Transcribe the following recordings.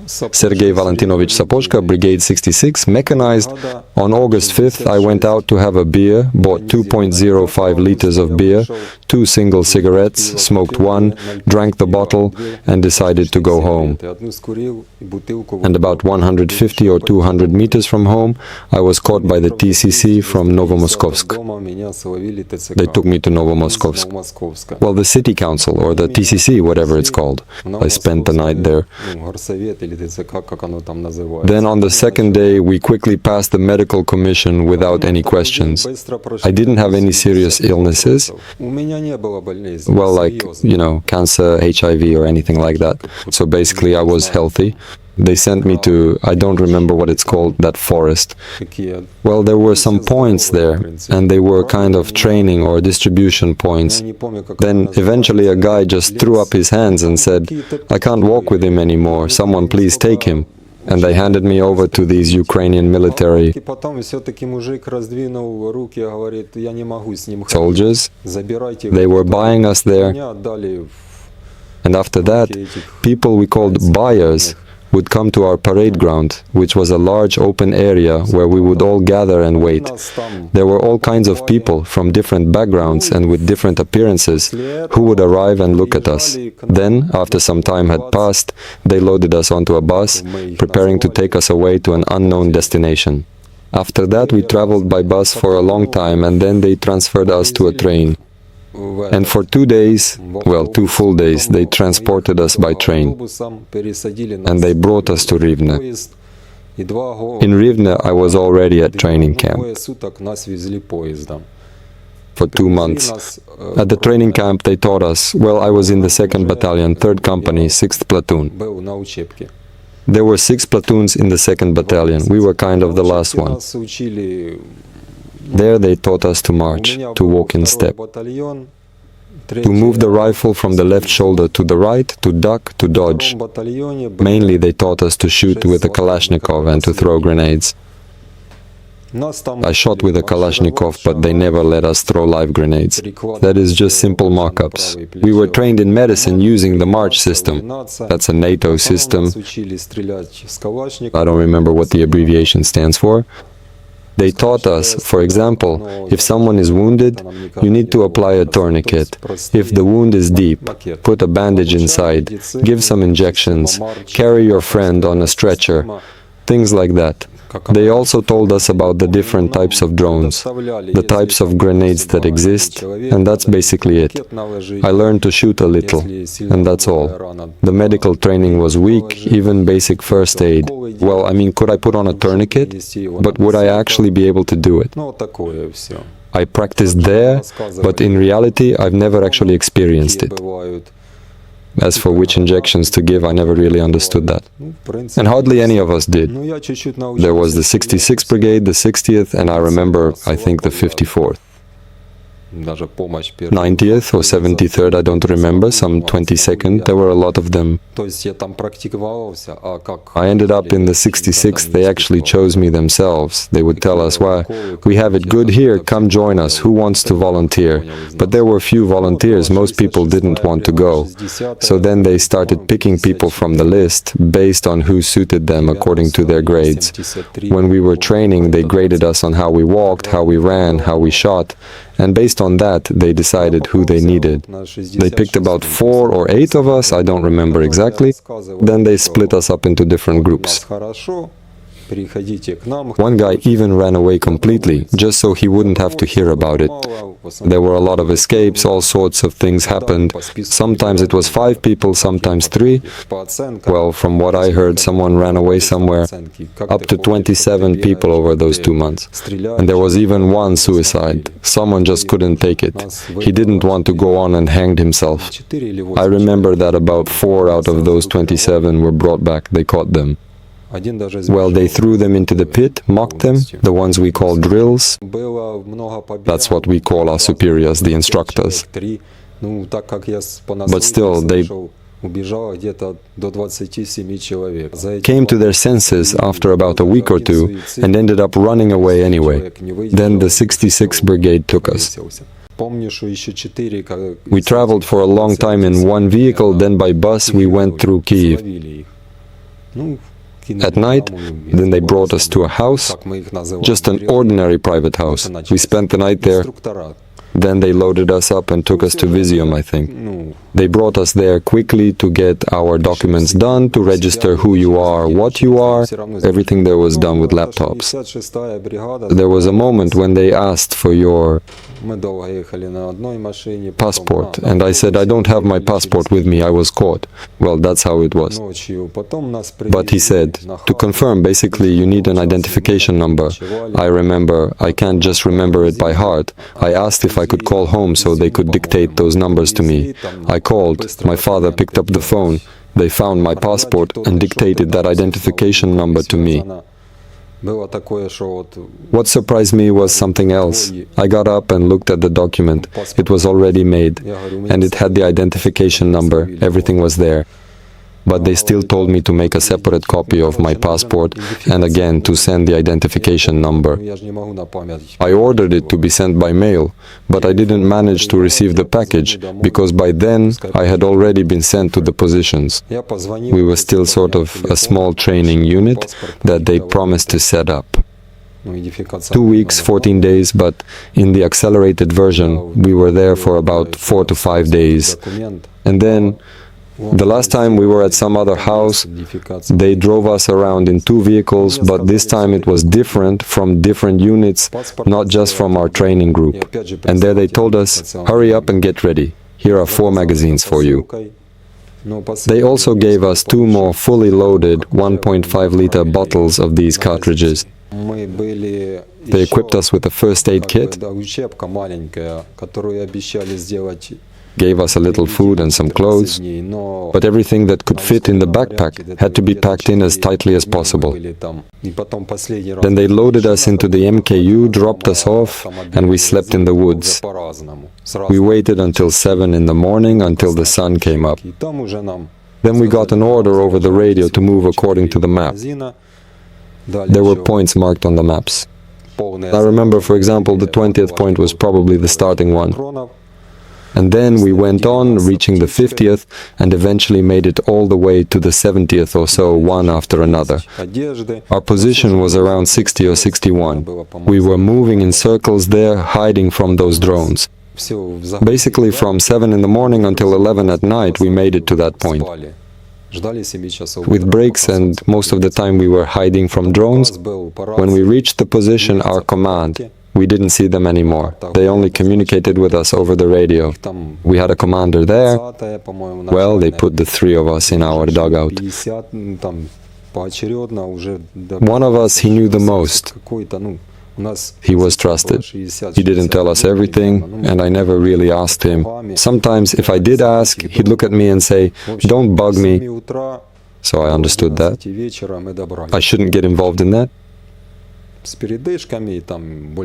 Sergei Valentinovich Sapochka, Brigade 66, mechanized. On August 5th, I went out to have a beer, bought 2.05 liters of beer, 2 single cigarettes, smoked one, drank the bottle, and decided to go home. And about 150 or 200 meters from home, I was caught by the TCC from Novomoskovsk. They took me to Novomoskovsk. Well, the city council, or the TCC, whatever it's called. I spent the night there. Then on the second day, we quickly passed the medical commission without any questions. I didn't have any serious illnesses. Well, like, cancer, HIV, or anything like that. So basically, I was healthy. They sent me to, I don't remember what it's called, that forest. Well, there were some points there, and they were kind of training or distribution points. Then eventually a guy just threw up his hands and said, "I can't walk with him anymore, someone please take him." And they handed me over to these Ukrainian military soldiers. They were buying us there. And after that, people we called buyers would come to our parade ground, which was a large open area where we would all gather and wait. There were all kinds of people from different backgrounds and with different appearances who would arrive and look at us. Then, after some time had passed, they loaded us onto a bus, preparing to take us away to an unknown destination. After that, we traveled by bus for a long time, and then they transferred us to a train. And for 2 days, well, 2 full days, they transported us by train. And they brought us to Rivne. In Rivne, I was already at training camp for 2 months. At the training camp, they taught us, well, I was in the 2nd Battalion, 3rd Company, 6th Platoon. There were 6 platoons in the 2nd Battalion. We were kind of the last one. There they taught us to march, to walk in step, to move the rifle from the left shoulder to the right, to duck, to dodge. Mainly they taught us to shoot with a Kalashnikov and to throw grenades. I shot with a Kalashnikov, but they never let us throw live grenades. That is just simple mock-ups. We were trained in medicine using the March system. That's a NATO system. I don't remember what the abbreviation stands for. They taught us, for example, if someone is wounded, you need to apply a tourniquet. If the wound is deep, put a bandage inside, give some injections, carry your friend on a stretcher, things like that. They also told us about the different types of drones, the types of grenades that exist, and that's basically it. I learned to shoot a little, and that's all. The medical training was weak, even basic first aid. Well, I mean, could I put on a tourniquet? But would I actually be able to do it? I practiced there, but in reality, I've never actually experienced it. As for which injections to give, I never really understood that. And hardly any of us did. There was the 66th Brigade, the 60th, and I remember, I think, the 54th. 90th or 73rd, I don't remember, some 22nd, there were a lot of them. I ended up in the 66th, they actually chose me themselves. They would tell us, well, we have it good here, come join us, who wants to volunteer? But there were few volunteers, most people didn't want to go. So then they started picking people from the list, based on who suited them according to their grades. When we were training, they graded us on how we walked, how we ran, how we shot. And based on that, they decided who they needed. They picked about 4 or 8 of us, I don't remember exactly. Then they split us up into different groups. One guy even ran away completely, just so he wouldn't have to hear about it. There were a lot of escapes, all sorts of things happened. Sometimes it was 5 people, sometimes 3. Well, from what I heard, someone ran away somewhere. Up to 27 people over those 2 months. And there was even one suicide. Someone just couldn't take it. He didn't want to go on and hanged himself. I remember that about 4 out of those 27 were brought back. They caught them. Well, they threw them into the pit, mocked them, the ones we call drills. That's what we call our superiors, the instructors. But still, they came to their senses after about a week or 2 and ended up running away anyway. Then the 66th Brigade took us. We traveled for a long time in one vehicle, then by bus we went through Kyiv. At night, then they brought us to a house, just an ordinary private house. We spent the night there. Then they loaded us up and took us to Visium, I think. They brought us there quickly to get our documents done, to register who you are, what you are. Everything there was done with laptops. There was a moment when they asked for your passport, and I said, I don't have my passport with me, I was caught. Well, that's how it was. But he said, to confirm, basically, you need an identification number. I remember, I can't just remember it by heart. I asked if I could call home so they could dictate those numbers to me. I called, my father picked up the phone, they found my passport and dictated that identification number to me. What surprised me was something else. I got up and looked at the document. It was already made, and it had the identification number, everything was there. But they still told me to make a separate copy of my passport and again to send the identification number. I ordered it to be sent by mail, but I didn't manage to receive the package because by then I had already been sent to the positions. We were still sort of a small training unit that they promised to set up. 2 weeks, 14 days, but in the accelerated version we were there for about 4 to 5 days. And then the last time we were at some other house, they drove us around in 2 vehicles, but this time it was different from different units, not just from our training group. And there they told us, hurry up and get ready. Here are 4 magazines for you. They also gave us 2 more fully loaded 1.5-liter bottles of these cartridges. They equipped us with a first aid kit, gave us a little food and some clothes, but everything that could fit in the backpack had to be packed in as tightly as possible. Then they loaded us into the MKU, dropped us off, and we slept in the woods. We waited until 7 in the morning, until the sun came up. Then we got an order over the radio to move according to the map. There were points marked on the maps. I remember, for example, the 20th point was probably the starting one. And then we went on, reaching the 50th, and eventually made it all the way to the 70th or so, one after another. Our position was around 60 or 61. We were moving in circles there, hiding from those drones. Basically, from 7 in the morning until 11 at night, we made it to that point. With breaks, and most of the time we were hiding from drones. When we reached the position, our command, we didn't see them anymore. They only communicated with us over the radio. We had a commander there. Well, they put the 3 of us in our dugout. One of us he knew the most. He was trusted. He didn't tell us everything, and I never really asked him. Sometimes, if I did ask, he'd look at me and say, "Don't bug me." So I understood that. I shouldn't get involved in that.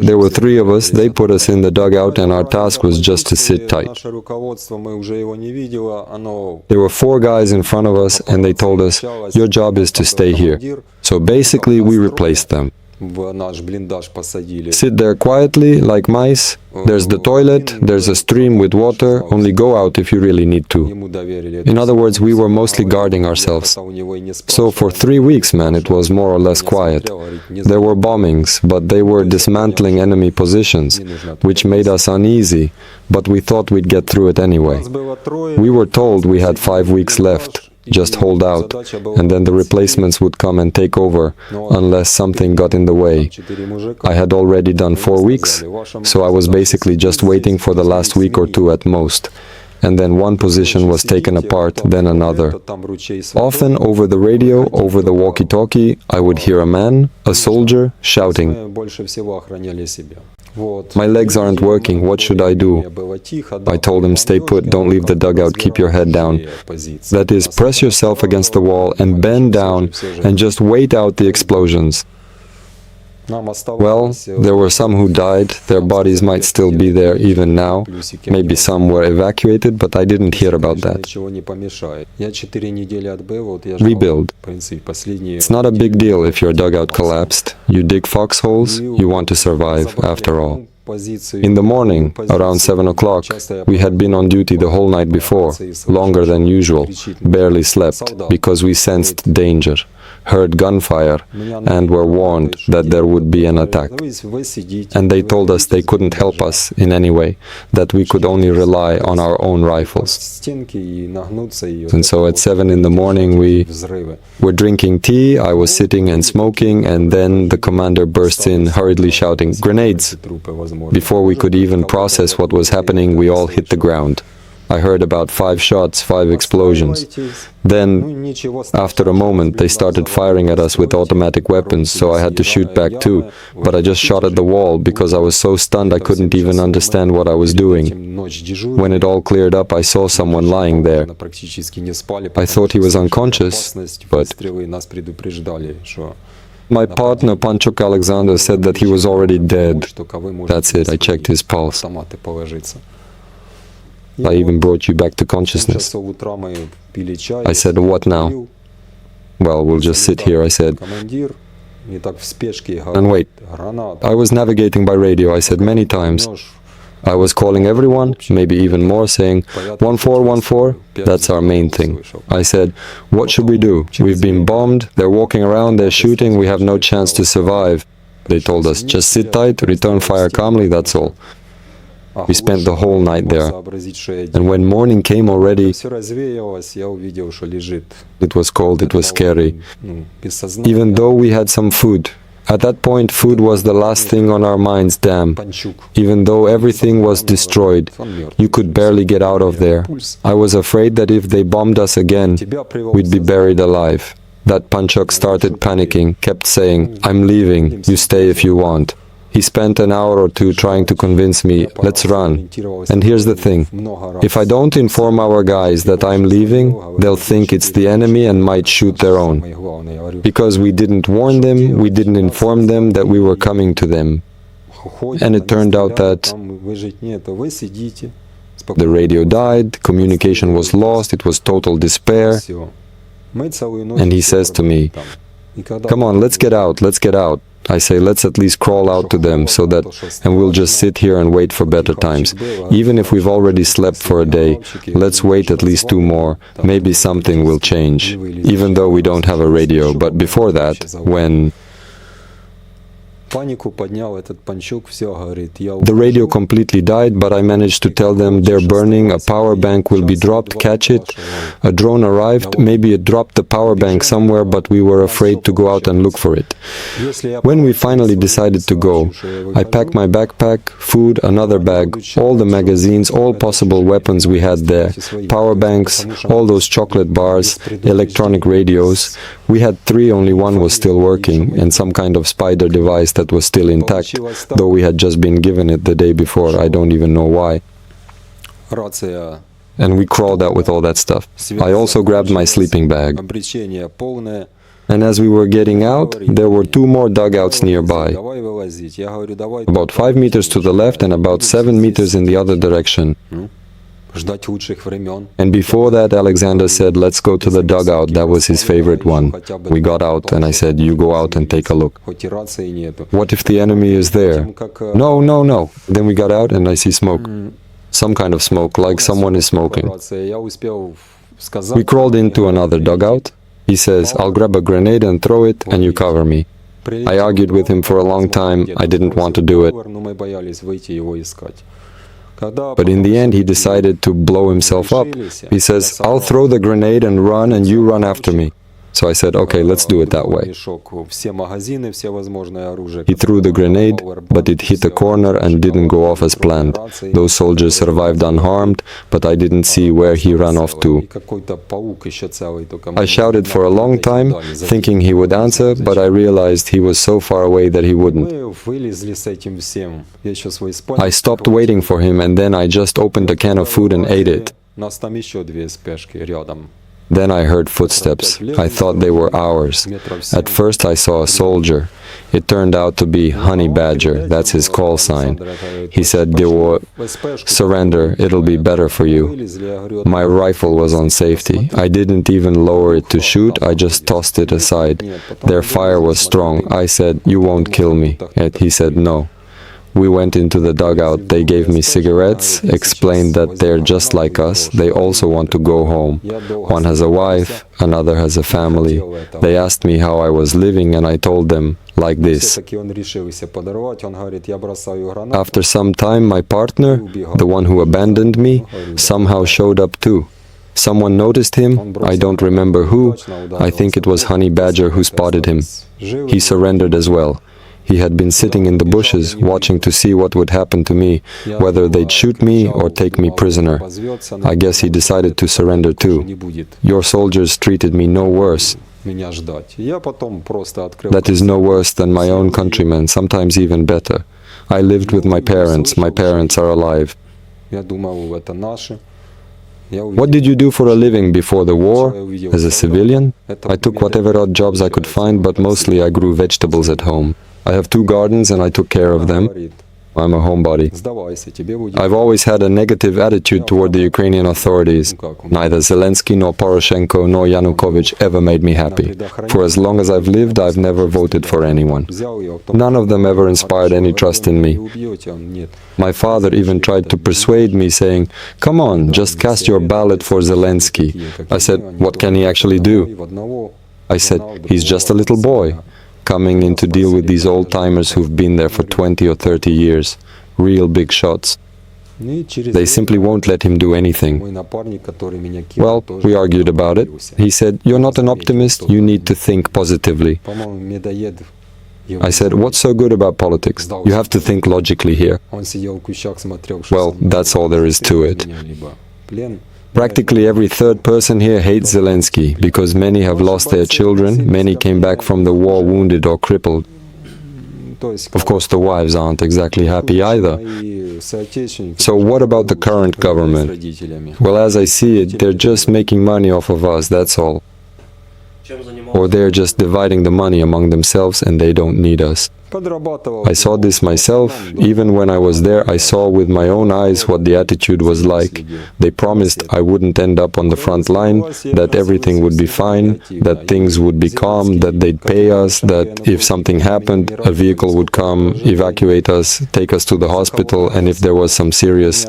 There were 3 of us, they put us in the dugout, and our task was just to sit tight. There were 4 guys in front of us, and they told us, your job is to stay here. So basically we replaced them. Sit there quietly, like mice. There's the toilet, there's a stream with water, only go out if you really need to. In other words, we were mostly guarding ourselves. So for 3 weeks, man, it was more or less quiet. There were bombings, but they were dismantling enemy positions, which made us uneasy, but we thought we'd get through it anyway. We were told we had 5 weeks left. Just hold out, and then the replacements would come and take over, unless something got in the way. I had already done 4 weeks, so I was basically just waiting for the last week or 2 at most. And then one position was taken apart, then another. Often over the radio, over the walkie-talkie, I would hear a man, a soldier, shouting, "My legs aren't working, what should I do?" I told him, stay put, don't leave the dugout, keep your head down. That is, press yourself against the wall and bend down and just wait out the explosions. Well, there were some who died, their bodies might still be there even now, maybe some were evacuated, but I didn't hear about that. Rebuild. It's not a big deal if your dugout collapsed. You dig foxholes, you want to survive, after all. In the morning, around 7 o'clock, we had been on duty the whole night before, longer than usual, barely slept, because we sensed danger. heard gunfire and were warned that there would be an attack. And they told us they couldn't help us in any way, that we could only rely on our own rifles. And so at 7 in the morning we were drinking tea, I was sitting and smoking, and then the commander bursts in hurriedly shouting, "Grenades!" Before we could even process what was happening, we all hit the ground. I heard about 5 shots, 5 explosions. Then, after a moment, they started firing at us with automatic weapons, so I had to shoot back too. But I just shot at the wall because I was so stunned I couldn't even understand what I was doing. When it all cleared up, I saw someone lying there. I thought he was unconscious, but my partner, Panchuk Alexander, said that he was already dead. That's it, I checked his pulse. I even brought you back to consciousness. I said, "What now?" "Well, we'll just sit here," I said. "And wait." I was navigating by radio, I said many times. I was calling everyone, maybe even more, saying, 1414, that's our main thing. I said, "What should we do? We've been bombed, they're walking around, they're shooting, we have no chance to survive." They told us, "Just sit tight, return fire calmly, that's all." We spent the whole night there, and when morning came already, it was cold, it was scary, even though we had some food. At that point, food was the last thing on our minds, damn. Even though everything was destroyed, you could barely get out of there. I was afraid that if they bombed us again, we'd be buried alive. That Panchuk started panicking, kept saying, "I'm leaving, you stay if you want." He spent an hour or two trying to convince me, "Let's run." And here's the thing, if I don't inform our guys that I'm leaving, they'll think it's the enemy and might shoot their own. Because we didn't warn them, we didn't inform them that we were coming to them. And it turned out that the radio died, communication was lost, it was total despair. And he says to me, "Come on, let's get out, let's get out." I say, "Let's at least crawl out to them so that, and we'll just sit here and wait for better times. Even if we've already slept for a day, let's wait at least 2 more. Maybe something will change, even though we don't have a radio." But before that, when the radio completely died, but I managed to tell them they're burning, a power bank will be dropped, catch it. A drone arrived, maybe it dropped the power bank somewhere, but we were afraid to go out and look for it. When we finally decided to go, I packed my backpack, food, another bag, all the magazines, all possible weapons we had there, power banks, all those chocolate bars, electronic radios. We had 3, only one was still working, and some kind of spider device that was still intact, though we had just been given it the day before, I don't even know why. And we crawled out with all that stuff. I also grabbed my sleeping bag. And as we were getting out, there were 2 more dugouts nearby, about 5 meters to the left and about 7 meters in the other direction. And before that, Alexander said, "Let's go to the dugout," that was his favorite one. We got out and I said, "You go out and take a look. What if the enemy is there?" "No, no, no." Then we got out and I see smoke. Some kind of smoke, like someone is smoking. We crawled into another dugout. He says, "I'll grab a grenade and throw it and you cover me." I argued with him for a long time. I didn't want to do it. But in the end, he decided to blow himself up. He says, "I'll throw the grenade and run, and you run after me." So I said, "Okay, let's do it that way." He threw the grenade, but it hit a corner and didn't go off as planned. Those soldiers survived unharmed, but I didn't see where he ran off to. I shouted for a long time, thinking he would answer, but I realized he was so far away that he wouldn't. I stopped waiting for him, and then I just opened a can of food and ate it. Then I heard footsteps. I thought they were ours. At first I saw a soldier. It turned out to be Honey Badger, that's his call sign. He said, "Dewo, surrender, it'll be better for you." My rifle was on safety. I didn't even lower it to shoot, I just tossed it aside. Their fire was strong. I said, "You won't kill me." And he said, "No." We went into the dugout, they gave me cigarettes, explained that they're just like us, they also want to go home. One has a wife, another has a family. They asked me how I was living and I told them like this. After some time, my partner, the one who abandoned me, somehow showed up too. Someone noticed him, I don't remember who, I think it was Honey Badger who spotted him. He surrendered as well. He had been sitting in the bushes, watching to see what would happen to me, whether they'd shoot me or take me prisoner. I guess he decided to surrender too. Your soldiers treated me no worse. That is no worse than my own countrymen, sometimes even better. I lived with my parents are alive. What did you do for a living before the war? As a civilian? I took whatever odd jobs I could find, but mostly I grew vegetables at home. I have 2 gardens and I took care of them. I'm a homebody. I've always had a negative attitude toward the Ukrainian authorities. Neither Zelensky nor Poroshenko nor Yanukovych ever made me happy. For as long as I've lived, I've never voted for anyone. None of them ever inspired any trust in me. My father even tried to persuade me, saying, "Come on, just cast your ballot for Zelensky." I said, "What can he actually do?" I said, "He's just a little boy, coming in to deal with these old-timers who've been there for 20 or 30 years, real big shots. They simply won't let him do anything." Well, we argued about it. He said, "You're not an optimist, you need to think positively." I said, "What's so good about politics? You have to think logically here." Well, that's all there is to it. Practically every 3rd person here hates Zelensky, because many have lost their children, many came back from the war wounded or crippled. Of course, the wives aren't exactly happy either. So what about the current government? Well, as I see it, they're just making money off of us, that's all. Or they're just dividing the money among themselves and they don't need us. I saw this myself. Even when I was there, I saw with my own eyes what the attitude was like. They promised I wouldn't end up on the front line, that everything would be fine, that things would be calm, that they'd pay us, that if something happened, a vehicle would come, evacuate us, take us to the hospital, and if there was some serious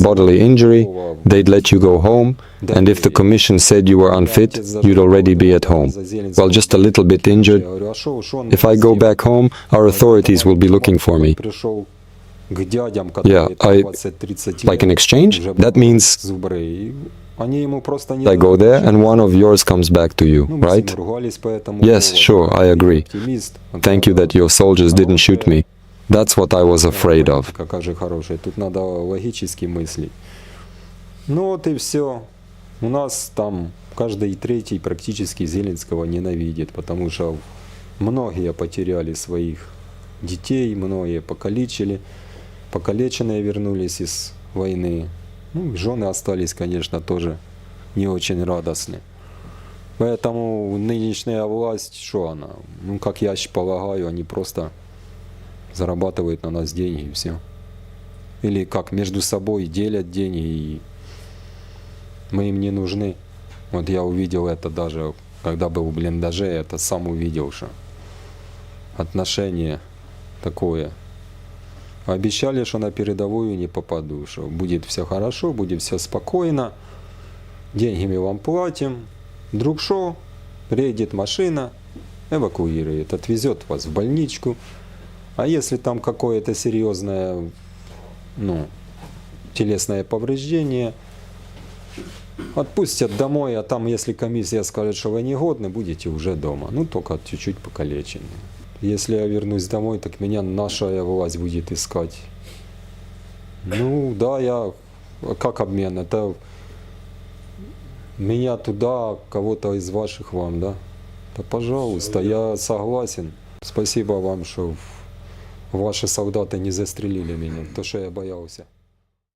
bodily injury, they'd let you go home, and if the commission said you were unfit, you'd already be at home. Well, just a little bit injured. If I go back home, our authorities will be looking for me. Yeah, like an exchange? That means I go there and one of yours comes back to you, right? Yes, sure, I agree. Thank you that your soldiers didn't shoot me. That's what I was afraid of. Тут надо логически мыслить. Ну вот и все. У нас там каждый третий практически Зеленского ненавидит, потому что многие потеряли своих детей, многие покалеченные вернулись из войны. Ну, жены остались, конечно, тоже не очень радостны. Поэтому нынешняя власть, что она? Ну, как я полагаю, они просто зарабатывают на нас деньги и все. Или как между собой делят деньги, и мы им не нужны. Вот я увидел это даже, когда был в блиндаже, это сам увидел, что отношение такое. Обещали, что на передовую не попаду, что будет все хорошо, будет все спокойно, деньги мы вам платим, вдруг что, приедет машина, эвакуирует, отвезет вас в больничку. А если там какое-то серьезное, телесное повреждение, отпустят домой, а там, если комиссия скажет, что вы негодны, будете уже дома. Ну, только чуть-чуть покалечены. Если я вернусь домой, так меня наша власть будет искать. Ну, да, как обмен? Это меня туда, кого-то из ваших вам, да? Да, пожалуйста, я согласен. Спасибо вам, что ваши солдаты не застрелили меня, то, что я боялся.